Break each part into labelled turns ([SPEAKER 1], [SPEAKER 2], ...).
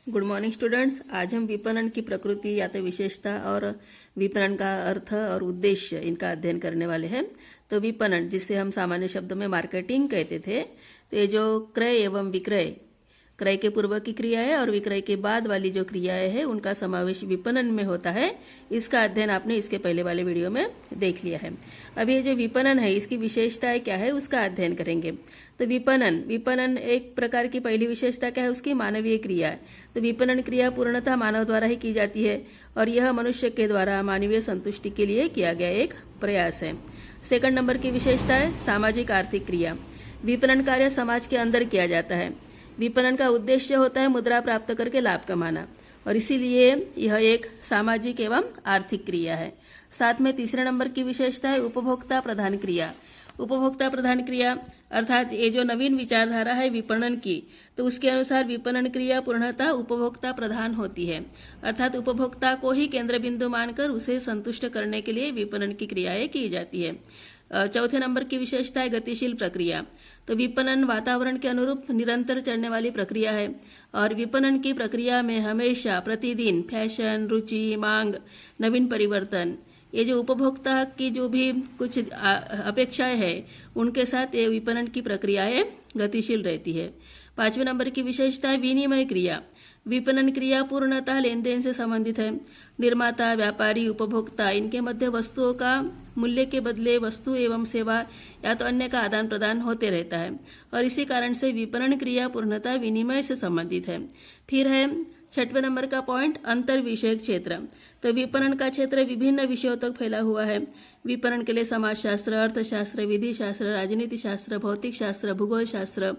[SPEAKER 1] Good morning students. आज हम विपणन की प्रकृति या तो विशेषता और विपणन का अर्थ और उद्देश्य इनका अध्ययन करने वाले हैं। तो विपणन, जिसे हम सामान्य शब्दों में मार्केटिंग कहते थे, तो ये जो क्रय एवं विक्रय, क्रय के पूर्व की क्रियाएं और विक्रय के बाद वाली जो क्रियाएं हैं उनका समावेश विपणन में होता है। इसका अध्ययन आपने इसके पहले वाले वीडियो में देख लिया है। अब ये जो विपणन है इसकी विशेषताएं क्या है उसका अध्ययन करेंगे। तो विपणन एक प्रकार की पहली विशेषता क्या है उसकी, मानवीय क्रिया है। तो विपणन क्रिया पूर्णतः मानव द्वारा ही की जाती है और यह मनुष्य के द्वारा मानवीय संतुष्टि के लिए किया गया एक प्रयास है। सेकंड नंबर की विशेषता है सामाजिक आर्थिक क्रिया। विपणन कार्य समाज के अंदर किया जाता है। विपणन का उद्देश्य होता है मुद्रा प्राप्त करके लाभ कमाना और इसीलिए यह एक सामाजिक एवं आर्थिक क्रिया है। साथ में तीसरे नंबर की विशेषता है उपभोक्ता प्रधान क्रिया। उपभोक्ता प्रधान क्रिया अर्थात ये जो नवीन विचारधारा है विपणन की, तो उसके अनुसार विपणन क्रिया पूर्णतः उपभोक्ता प्रधान होती है, अर्थात उपभोक्ता को ही केंद्र बिंदु मानकर उसे संतुष्ट करने के लिए विपणन की क्रियाएं की जाती है। चौथे नंबर की विशेषता है गतिशील प्रक्रिया। तो विपणन वातावरण के अनुरूप निरंतर चलने वाली प्रक्रिया है और विपणन की प्रक्रिया में हमेशा प्रतिदिन फैशन, रुचि, मांग, नवीन परिवर्तन, ये जो उपभोक्ता की जो भी कुछ अपेक्षाएं हैं उनके साथ ये विपणन की प्रक्रियाएं गतिशील रहती है। पांचवें नंबर की विशेषता है विनिमय क्रिया। विपणन क्रिया पूर्णतः लेन देन से संबंधित है। निर्माता, व्यापारी, उपभोक्ता, इनके मध्य वस्तुओं का मूल्य के बदले वस्तु एवं सेवा या तो अन्य का आदान प्रदान होते रहता है और इसी कारण से विपणन क्रिया पूर्णतः विनिमय से संबंधित है। फिर है छठवें नंबर का पॉइंट अंतर विषयक क्षेत्र। तो विपणन का क्षेत्र विभिन्न विषयों तक फैला हुआ है। विपणन के लिए समाजशास्त्र, अर्थशास्त्र, विधि शास्त्र, राजनीति शास्त्र, भौतिक शास्त्र, भूगोल शास्त्र,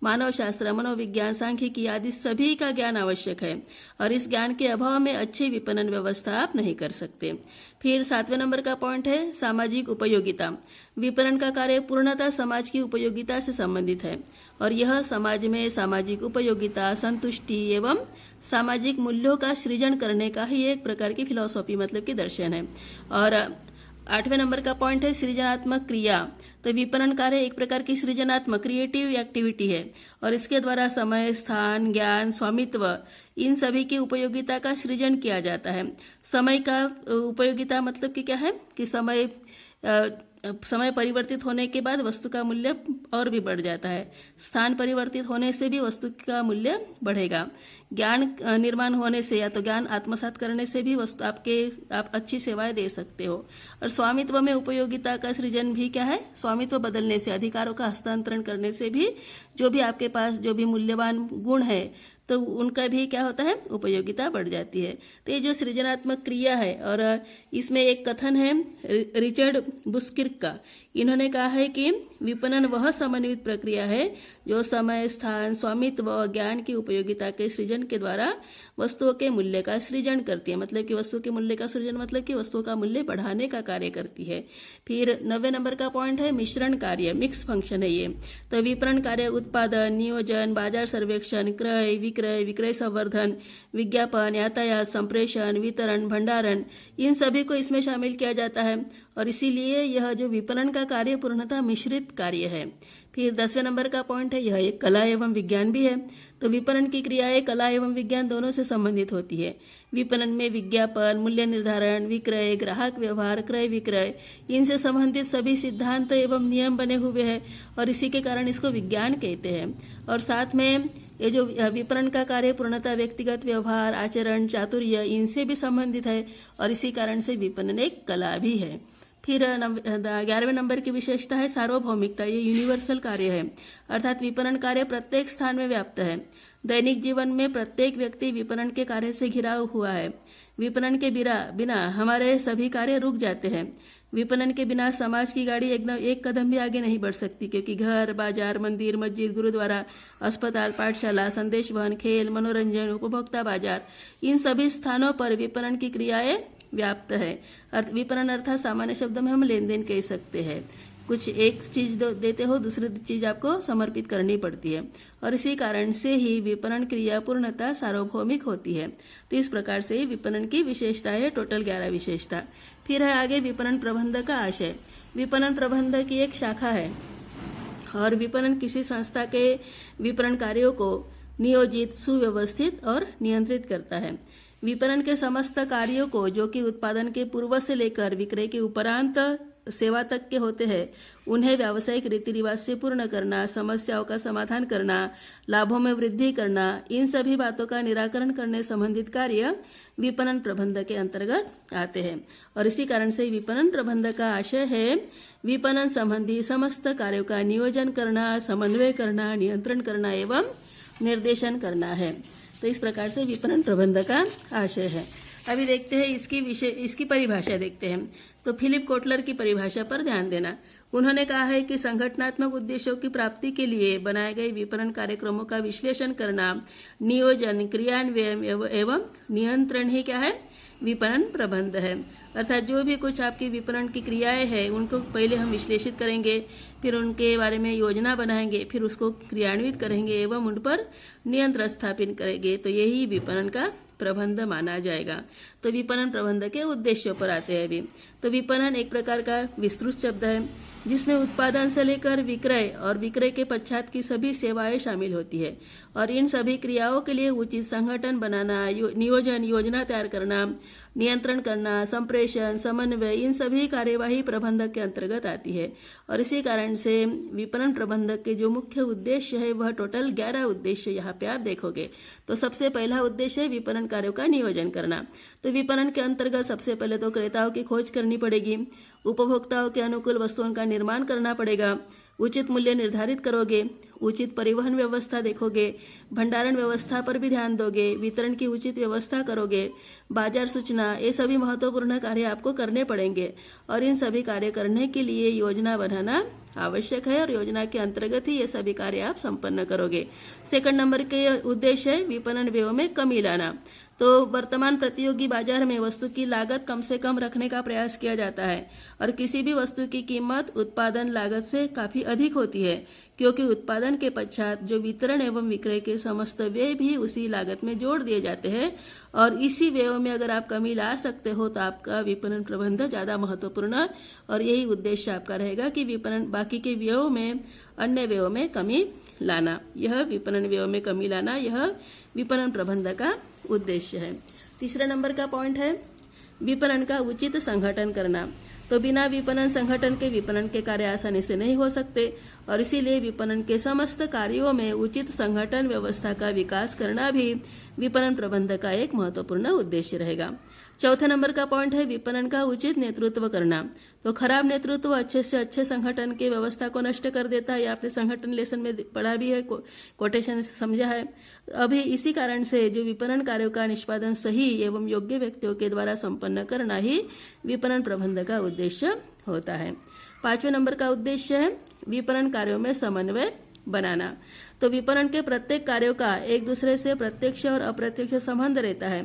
[SPEAKER 1] मानव शास्त्र, मनोविज्ञान, सांख्यिकी आदि सभी का ज्ञान आवश्यक है और इस ज्ञान के अभाव में अच्छी विपणन व्यवस्था आप नहीं कर सकते। फिर सातवें नंबर का पॉइंट है सामाजिक उपयोगिता। विपणन का कार्य पूर्णतः समाज की उपयोगिता से संबंधित है और यह समाज में सामाजिक उपयोगिता, संतुष्टि एवं सामाजिक मूल्यों का सृजन करने का ही एक प्रकार की फिलॉसफी मतलब कि दर्शन है। और आठवें नंबर का पॉइंट है सृजनात्मक क्रिया। तो विपणन कार्य एक प्रकार की सृजनात्मक क्रिएटिव एक्टिविटी है और इसके द्वारा समय, स्थान, ज्ञान, स्वामित्व, इन सभी की उपयोगिता का सृजन किया जाता है। समय का उपयोगिता मतलब कि क्या है कि समय परिवर्तित होने के बाद वस्तु का मूल्य और भी बढ़ जाता है। स्थान परिवर्तित होने से भी वस्तु का मूल्य बढ़ेगा। ज्ञान निर्माण होने से या तो ज्ञान आत्मसात करने से भी वस्तु आप अच्छी सेवाएं दे सकते हो। और स्वामित्व में उपयोगिता का सृजन भी क्या है, स्वामित्व बदलने से, अधिकारों का हस्तांतरण करने से भी जो भी आपके पास जो भी मूल्यवान गुण है तो उनका भी क्या होता है, उपयोगिता बढ़ जाती है। तो ये जो सृजनात्मक क्रिया है और इसमें एक कथन है रिचर्ड बुस्किर्क का। इन्होंने कहा है कि विपणन वह समन्वित प्रक्रिया है जो समय, स्थान, स्वामित्व और ज्ञान की उपयोगिता के सृजन के द्वारा वस्तुओं के मूल्य का सृजन करती है। मतलब कि वस्तु के मूल्य का सृजन मतलब कि वस्तुओं का मूल्य बढ़ाने का कार्य करती है। फिर 90 नंबर का पॉइंट है मिश्रण कार्य, मिक्स फंक्शन है ये। तो विपणन कार्य उत्पादन, नियोजन, बाजार सर्वेक्षण, क्रय, विक्रय संवर्धन, विज्ञापन, यातायात, संप्रेषण, वितरण, भंडारण, इन सभी को इसमें शामिल किया जाता है और इसीलिए यह जो विपणन का कार्य पूर्णतः मिश्रित कार्य है। फिर 10वें नंबर का पॉइंट है यह एक कला एवं विज्ञान भी है। तो विपणन की क्रियाएं कला एवं विज्ञान दोनों से संबंधित होती है। विपणन में विज्ञापन, मूल्य निर्धारण, विक्रय, ग्राहक व्यवहार, क्रय विक्रय, इनसे संबंधित सभी सिद्धांत एवं नियम बने हुए हैं और इसी के कारण इसको विज्ञान कहते हैं। और साथ में ये जो विपणन का कार्य पूर्णतः व्यक्तिगत व्यवहार, आचरण, चातुर्य, इनसे भी संबंधित है और इसी कारण से विपणन एक कला भी है। फिर 11वें नंबर की विशेषता है सार्वभौमिकता। ये यूनिवर्सल कार्य है, अर्थात विपणन कार्य प्रत्येक स्थान में व्याप्त है। दैनिक जीवन में प्रत्येक व्यक्ति विपणन के कार्य से घिरा हुआ है। विपणन के बिना हमारे सभी कार्य रुक जाते हैं। विपणन के बिना समाज की गाड़ी एक कदम भी आगे नहीं बढ़ सकती, क्योंकि घर, बाजार, मंदिर, मस्जिद, गुरुद्वारा, अस्पताल, पाठशाला, संदेश वहन, खेल, मनोरंजन, उपभोक्ता बाजार, इन सभी स्थानों पर विपणन की क्रियाएं व्याप्त है। विपणन अर्थात सामान्य शब्दों में हम लेन देन कह सकते हैं। कुछ एक चीज देते हो, दूसरी चीज आपको समर्पित करनी पड़ती है और इसी कारण से ही विपणन क्रिया पूर्णतः सार्वभौमिक होती है। तो इस प्रकार से विपणन की विशेषता है, टोटल 11 विशेषता। फिर है आगे विपणन प्रबंध का आशय। विपणन प्रबंध की एक शाखा है और विपणन किसी संस्था के विपणन कार्यों को नियोजित, सुव्यवस्थित और नियंत्रित करता है। विपणन के समस्त कार्यों को, जो कि उत्पादन के पूर्व से लेकर विक्रय के उपरांत सेवा तक के होते हैं, उन्हें व्यावसायिक रीति रिवाज से पूर्ण करना, समस्याओं का समाधान करना, लाभों में वृद्धि करना, इन सभी बातों का निराकरण करने संबंधित कार्य विपणन प्रबंधक के अंतर्गत आते हैं। और इसी कारण से विपणन प्रबंधक का आशय है विपणन संबंधी समस्त कार्यों का नियोजन करना, समन्वय करना, नियंत्रण करना एवं निर्देशन करना है। तो इस प्रकार से विपणन प्रबंधक का आशय है। अभी देखते हैं इसकी परिभाषा देखते हैं। तो फिलिप कोटलर की परिभाषा पर ध्यान देना। उन्होंने कहा है कि संगठनात्मक उद्देश्यों की प्राप्ति के लिए बनाए गए विपणन कार्यक्रमों का विश्लेषण करना, नियोजन, क्रियान्वयन एवं नियंत्रण ही क्या है, विपणन प्रबंध है। अर्थात जो भी कुछ आपकी विपणन की क्रियाएं हैं उनको पहले हम विश्लेषित करेंगे, फिर उनके बारे में योजना बनाएंगे, फिर उसको क्रियान्वित करेंगे एवं उन पर नियंत्रण स्थापित करेंगे। तो यही विपणन का प्रबंध माना जाएगा। तो विपणन प्रबंध के उद्देश्यों पर आते हैं अभी। तो विपणन एक प्रकार का विस्तृत शब्द है जिसमें उत्पादन से लेकर विक्रय और विक्रय के पश्चात की सभी सेवाएं शामिल होती है। और इन सभी क्रियाओं के लिए उचित संगठन बनाना, नियोजन, योजना तैयार करना, नियंत्रण करना, संप्रेषण, समन्वय, इन सभी कार्यवाही प्रबंधक के अंतर्गत आती है। और इसी कारण से विपणन प्रबंधक के जो मुख्य उद्देश्य है वह टोटल 11 उद्देश्य यहाँ पे आप देखोगे। तो सबसे पहला उद्देश्य है विपणन कार्यों का नियोजन करना। तो विपणन के अंतर्गत सबसे पहले तो क्रेताओं की खोज करनी पड़ेगी, उपभोक्ताओं के अनुकूल वस्तुओं का निर्माण करना पड़ेगा, उचित मूल्य निर्धारित करोगे, उचित परिवहन व्यवस्था देखोगे, भंडारण व्यवस्था पर भी ध्यान दोगे, वितरण की उचित व्यवस्था करोगे, बाजार सूचना, ये सभी महत्वपूर्ण कार्य आपको करने पड़ेंगे। और इन सभी कार्य करने के लिए योजना बनाना आवश्यक है और योजना के अंतर्गत ही ये सभी कार्य आप संपन्न करोगे। सेकंड नंबर के उद्देश्य है विपणन व्यय में कमी लाना। तो वर्तमान प्रतियोगी बाजार में वस्तु की लागत कम से कम रखने का प्रयास किया जाता है और किसी भी वस्तु की कीमत उत्पादन लागत से काफी अधिक होती है, क्योंकि उत्पादन के पश्चात जो वितरण एवं विक्रय के समस्त व्यय भी उसी लागत में जोड़ दिए जाते हैं। और इसी व्यय में अगर आप कमी ला सकते हो तो आपका विपणन प्रबंध ज्यादा महत्वपूर्ण और यही उद्देश्य आपका रहेगा कि विपणन बाकी के व्ययों में, अन्य व्ययों में कमी लाना। यह विपणन व्ययों में कमी लाना यह विपणन प्रबंध का उद्देश्य है। तीसरे नंबर का पॉइंट है विपणन का उचित संगठन करना। तो बिना विपणन संगठन के विपणन के कार्य आसानी से नहीं हो सकते और इसीलिए विपणन के समस्त कार्यों में उचित संगठन व्यवस्था का विकास करना भी विपणन प्रबंध का एक महत्वपूर्ण उद्देश्य रहेगा। चौथे नंबर का पॉइंट है विपणन का उचित नेतृत्व करना। तो खराब नेतृत्व अच्छे से अच्छे संगठन की व्यवस्था को नष्ट कर देता है। आपने संगठन लेसन में पढ़ा भी है, कोटेशन से समझा है। अभी इसी कारण से जो विपणन कार्यों का निष्पादन सही एवं योग्य व्यक्तियों के द्वारा संपन्न करना ही विपणन प्रबंध का उद्देश्य होता है। पांचवें नंबर का उद्देश्य है विपणन कार्यों में समन्वय बनाना। तो विपणन के प्रत्येक कार्यों का एक दूसरे से प्रत्यक्ष और अप्रत्यक्ष संबंध रहता है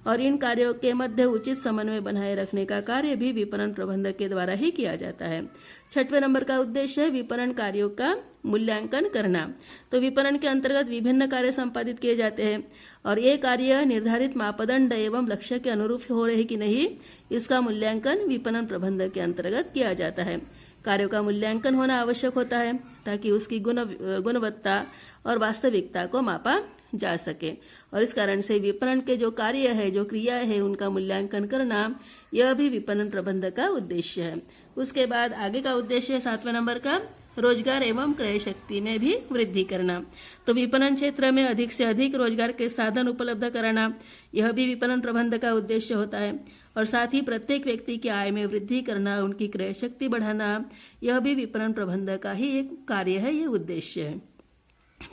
[SPEAKER 1] और इन कार्यों के मध्य उचित समन्वय बनाए रखने का कार्य भी विपणन प्रबंधक के द्वारा ही किया जाता है। छठवें नंबर का उद्देश्य है विपणन कार्यों का मूल्यांकन करना। तो विपणन के अंतर्गत विभिन्न कार्य संपादित किए जाते हैं और ये कार्य निर्धारित मापदंड एवं लक्ष्य के अनुरूप हो रहे कि नहीं, इसका मूल्यांकन विपणन प्रबंधक के अंतर्गत किया जाता है। कार्यों का मूल्यांकन होना आवश्यक होता है ताकि उसकी गुणवत्ता और वास्तविकता को मापा जा सके। और इस कारण से विपणन के जो कार्य है, जो क्रियाएं है, उनका मूल्यांकन करना यह भी विपणन प्रबंधक का उद्देश्य है। उसके बाद आगे का उद्देश्य है 7वें नंबर का रोजगार एवं क्रय शक्ति में भी वृद्धि करना। तो विपणन क्षेत्र में अधिक से अधिक रोजगार के साधन उपलब्ध कराना यह भी विपणन प्रबंध का उद्देश्य होता है। और साथ ही प्रत्येक व्यक्ति की आय में वृद्धि करना, उनकी क्रय शक्ति बढ़ाना यह भी विपणन प्रबंध का ही एक कार्य है, ये उद्देश्य है।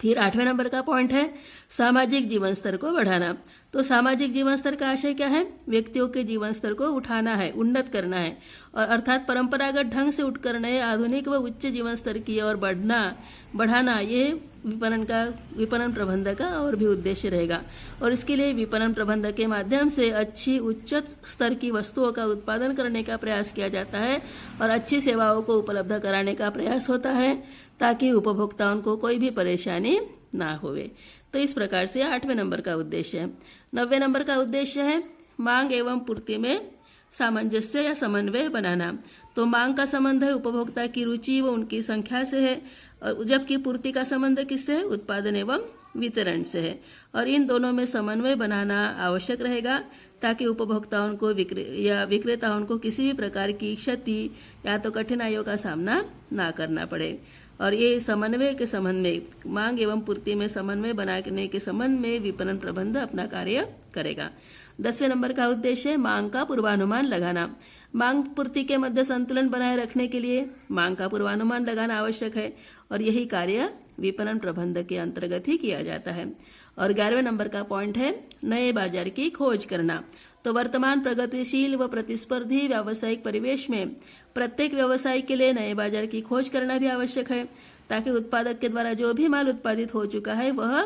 [SPEAKER 1] फिर 8वें नंबर का पॉइंट है सामाजिक जीवन स्तर को बढ़ाना। तो सामाजिक जीवन स्तर का आशय क्या है? व्यक्तियों के जीवन स्तर को उठाना है, उन्नत करना है और अर्थात परंपरागत ढंग से उठकर नए आधुनिक व उच्च जीवन स्तर की ओर बढ़ाना ये विपणन प्रबंधक का और भी उद्देश्य रहेगा। और इसके लिए विपणन प्रबंधक के माध्यम से अच्छी उच्च स्तर की वस्तुओं का उत्पादन करने का प्रयास किया जाता है और अच्छी सेवाओं को उपलब्ध कराने का प्रयास होता है ताकि उपभोक्ताओं को कोई भी परेशानी ना होवे। तो इस प्रकार से 8वें नंबर का उद्देश्य है। 9वें नंबर का उद्देश्य है मांग एवं पूर्ति में सामंजस्य या समन्वय बनाना। तो मांग का संबंध है उपभोक्ता की रुचि व उनकी संख्या से है और जबकि पूर्ति का संबंध किससे है? उत्पादन एवं वितरण से है और इन दोनों में समन्वय बनाना आवश्यक रहेगा ताकि उपभोक्ताओं को या विक्रेताओं को किसी भी प्रकार की क्षति या तो कठिनाइयों का सामना ना करना पड़े। और ये समन्वय के संबंध में, मांग एवं पूर्ति में समन्वय बनाने के संबंध में विपणन प्रबंध अपना कार्य करेगा। 10वें नंबर का उद्देश्य है मांग का पूर्वानुमान लगाना। मांग पूर्ति के मध्य संतुलन बनाए रखने के लिए मांग का पूर्वानुमान लगाना आवश्यक है और यही कार्य विपणन प्रबंध के अंतर्गत ही किया जाता है। और 11वें नंबर का पॉइंट है नए बाजार की खोज करना। तो वर्तमान प्रगतिशील व प्रतिस्पर्धी व्यावसायिक परिवेश में प्रत्येक व्यवसाय के लिए नए बाजार की खोज करना भी आवश्यक है ताकि उत्पादक के द्वारा जो भी माल उत्पादित हो चुका है वह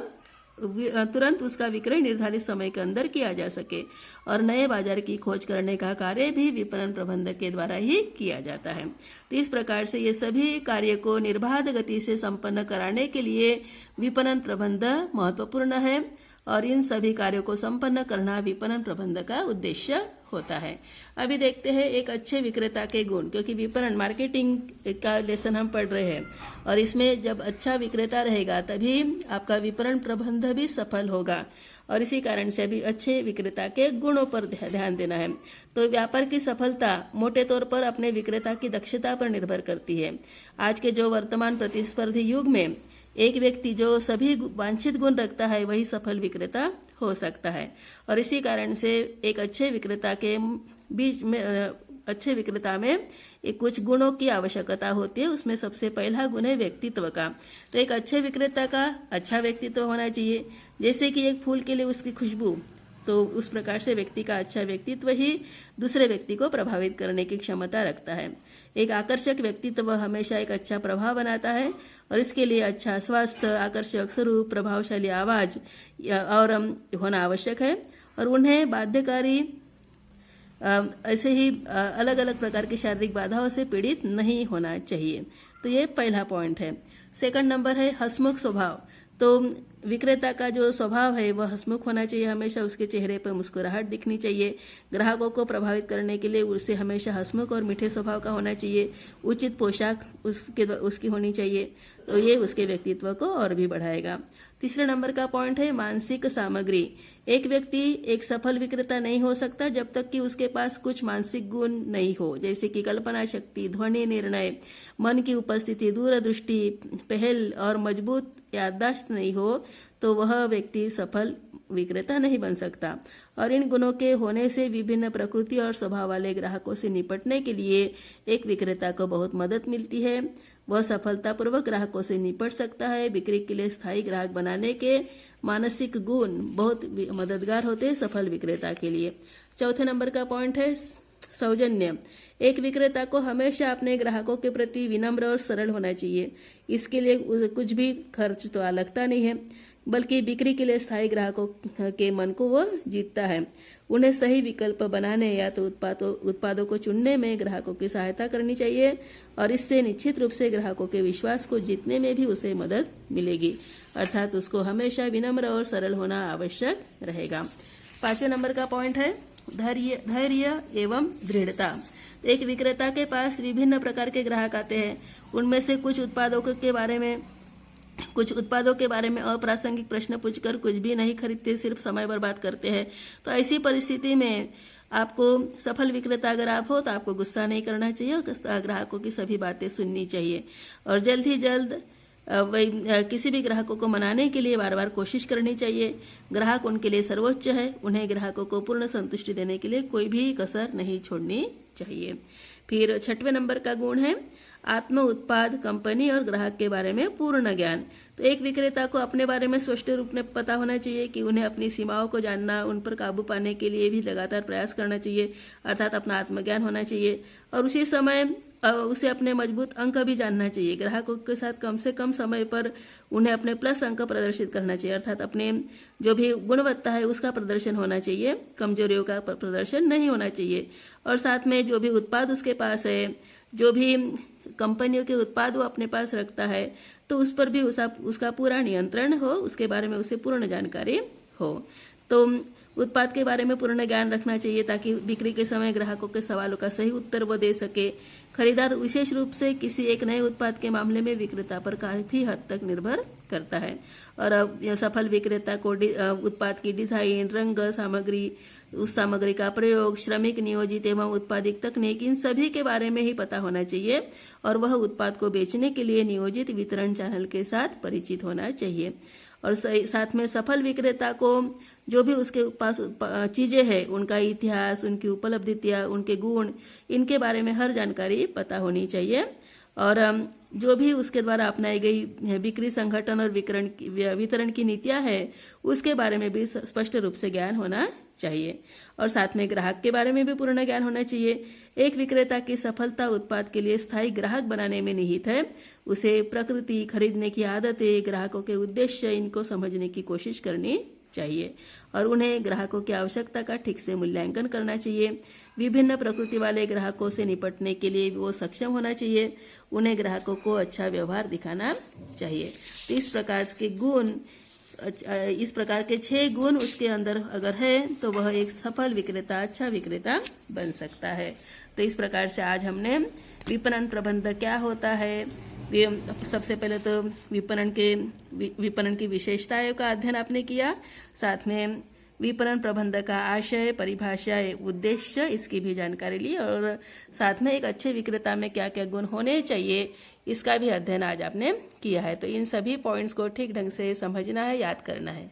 [SPEAKER 1] तुरंत उसका विक्रय निर्धारित समय के अंदर किया जा सके। और नए बाजार की खोज करने का कार्य भी विपणन प्रबंधक के द्वारा ही किया जाता है। तो इस प्रकार से ये सभी कार्य को निर्बाध गति से संपन्न कराने के लिए विपणन प्रबंध महत्वपूर्ण है और इन सभी कार्यों को संपन्न करना विपणन प्रबंध का उद्देश्य होता है। अभी देखते हैं एक अच्छे विक्रेता के गुण, क्योंकि विपणन मार्केटिंग का लेसन हम पढ़ रहे हैं और इसमें जब अच्छा विक्रेता रहेगा तभी आपका विपणन प्रबंध भी सफल होगा और इसी कारण से अभी अच्छे विक्रेता के गुणों पर ध्यान देना है। तो व्यापार की सफलता मोटे तौर पर अपने विक्रेता की दक्षता पर निर्भर करती है। आज के जो वर्तमान प्रतिस्पर्धी युग में एक व्यक्ति जो सभी वांछित गुण रखता है वही सफल विक्रेता हो सकता है और इसी कारण से एक अच्छे विक्रेता के बीच में अच्छे विक्रेता में एक कुछ गुणों की आवश्यकता होती है। उसमें सबसे पहला गुण है व्यक्तित्व का। तो एक अच्छे विक्रेता का अच्छा व्यक्तित्व होना चाहिए। जैसे कि एक फूल के लिए उसकी खुशबू, तो उस प्रकार से व्यक्ति का अच्छा व्यक्तित्व ही दूसरे व्यक्ति को प्रभावित करने की क्षमता रखता है। एक आकर्षक व्यक्तित्व हमेशा एक अच्छा प्रभाव बनाता है और इसके लिए अच्छा स्वास्थ्य, आकर्षक स्वरूप, प्रभावशाली आवाज और होना आवश्यक है और उन्हें बाध्यकारी ऐसे ही अलग अलग प्रकार की शारीरिक बाधाओं से पीड़ित नहीं होना चाहिए। तो ये पहला पॉइंट है। सेकंड नंबर है हंसमुख स्वभाव। तो विक्रेता का जो स्वभाव है वह हंसमुख होना चाहिए, हमेशा उसके चेहरे पर मुस्कुराहट दिखनी चाहिए। ग्राहकों को प्रभावित करने के लिए उससे हमेशा हंसमुख और मीठे स्वभाव का होना चाहिए। उचित पोशाक उसकी होनी चाहिए, तो ये उसके व्यक्तित्व को और भी बढ़ाएगा। तीसरे नंबर का पॉइंट है मानसिक सामग्री। एक व्यक्ति एक सफल विक्रेता नहीं हो सकता जब तक कि उसके पास कुछ मानसिक गुण नहीं हो, जैसे कि कल्पना शक्ति, ध्वनि निर्णय, मन की उपस्थिति, दूरदृष्टि, पहल और मजबूत याददाश्त नहीं हो तो वह व्यक्ति सफल विक्रेता नहीं बन सकता। और इन गुणों के होने से विभिन्न प्रकृति और स्वभाव वाले ग्राहकों से निपटने के लिए एक विक्रेता को बहुत मदद मिलती है। वह सफलतापूर्वक ग्राहकों से निपट सकता है। बिक्री के लिए स्थायी ग्राहक बनाने के मानसिक गुण बहुत मददगार होते हैं सफल विक्रेता के लिए। चौथे नंबर का पॉइंट है सौजन्य। एक विक्रेता को हमेशा अपने ग्राहकों के प्रति विनम्र और सरल होना चाहिए। इसके लिए कुछ भी खर्च तो लगता नहीं है, बल्कि बिक्री के लिए स्थायी ग्राहकों के मन को वो जीतता है। उन्हें सही विकल्प बनाने या तो उत्पादों को चुनने में ग्राहकों की सहायता करनी चाहिए और इससे निश्चित रूप से ग्राहकों के विश्वास को जीतने में भी उसे मदद मिलेगी। अर्थात उसको हमेशा विनम्र और सरल होना आवश्यक रहेगा। 5वें नंबर का पॉइंट है धैर्य एवं दृढ़ता। एक विक्रेता के पास विभिन्न प्रकार के ग्राहक आते हैं। उनमें से कुछ उत्पादों के बारे में अप्रासंगिक प्रश्न पूछकर कुछ भी नहीं खरीदते, सिर्फ समय बर्बाद करते हैं। तो ऐसी परिस्थिति में आपको सफल विक्रेता अगर आप हो तो आपको गुस्सा नहीं करना चाहिए और ग्राहकों की सभी बातें सुननी चाहिए और जल्द ही जल्द किसी भी ग्राहकों को मनाने के लिए बार बार कोशिश करनी चाहिए। ग्राहक उनके लिए सर्वोच्च है, उन्हें ग्राहकों को पूर्ण संतुष्टि देने के लिए कोई भी कसर नहीं छोड़नी चाहिए। फिर 6वें नंबर का गुण है आत्म उत्पाद, कंपनी और ग्राहक के बारे में पूर्ण ज्ञान। तो एक विक्रेता को अपने बारे में स्पष्ट रूप में पता होना चाहिए कि उन्हें अपनी सीमाओं को जानना, उन पर काबू पाने के लिए भी लगातार प्रयास करना चाहिए, अर्थात अपना आत्मज्ञान होना चाहिए और उसी समय उसे अपने मजबूत अंक भी जानना चाहिए। ग्राहकों के साथ कम से कम समय पर उन्हें अपने प्लस अंक प्रदर्शित करना चाहिए, अर्थात अपने जो भी गुणवत्ता है उसका प्रदर्शन होना चाहिए, कमजोरियों का प्रदर्शन नहीं होना चाहिए। और साथ में जो भी उत्पाद उसके पास है, जो भी कंपनियों के उत्पाद वो अपने पास रखता है, तो उस पर भी उसका पूरा नियंत्रण हो, उसके बारे में उसे पूर्ण जानकारी हो। तो उत्पाद के बारे में पूर्ण ज्ञान रखना चाहिए ताकि बिक्री के समय ग्राहकों के सवालों का सही उत्तर वो दे सके। खरीदार विशेष रूप से किसी एक नए उत्पाद के मामले में विक्रेता पर काफी हद तक निर्भर करता है। और अब यह सफल विक्रेता को उत्पाद की डिजाइन, रंग, सामग्री, उस सामग्री का प्रयोग, श्रमिक नियोजित एवं उत्पादिक तकनीक, इन सभी के बारे में ही पता होना चाहिए और वह उत्पाद को बेचने के लिए नियोजित वितरण चैनल के साथ परिचित होना चाहिए। और साथ में सफल विक्रेता को जो भी उसके पास चीजें हैं उनका इतिहास, उनकी उपलब्धियां, उनके गुण, इनके बारे में हर जानकारी पता होनी चाहिए। और जो भी उसके द्वारा अपनाई गई बिक्री संगठन और वितरण की नीतियां है उसके बारे में भी स्पष्ट रूप से ज्ञान होना चाहिए। और साथ में ग्राहक के बारे में भी पूर्ण ज्ञान होना चाहिए। एक विक्रेता की सफलता उत्पाद के लिए स्थायी ग्राहक बनाने में निहित है। उसे प्रकृति, खरीदने की आदतें, ग्राहकों के उद्देश्य, इनको समझने की कोशिश करनी चाहिए और उन्हें ग्राहकों की आवश्यकता का ठीक से मूल्यांकन करना चाहिए। विभिन्न प्रकृति वाले ग्राहकों से निपटने के लिए वो सक्षम होना चाहिए। उन्हें ग्राहकों को अच्छा व्यवहार दिखाना चाहिए। तो इस प्रकार के 6 गुण उसके अंदर अगर है तो वह एक सफल विक्रेता, अच्छा विक्रेता बन सकता है। तो इस प्रकार से आज हमने विपणन प्रबंधक क्या होता है, सबसे पहले तो विपणन की विशेषताओं का अध्ययन आपने किया, साथ में विपणन प्रबंधक का आशय, परिभाषा, उद्देश्य, इसकी भी जानकारी ली और साथ में एक अच्छे विक्रेता में क्या क्या गुण होने चाहिए इसका भी अध्ययन आज आपने किया है। तो इन सभी पॉइंट्स को ठीक ढंग से समझना है, याद करना है।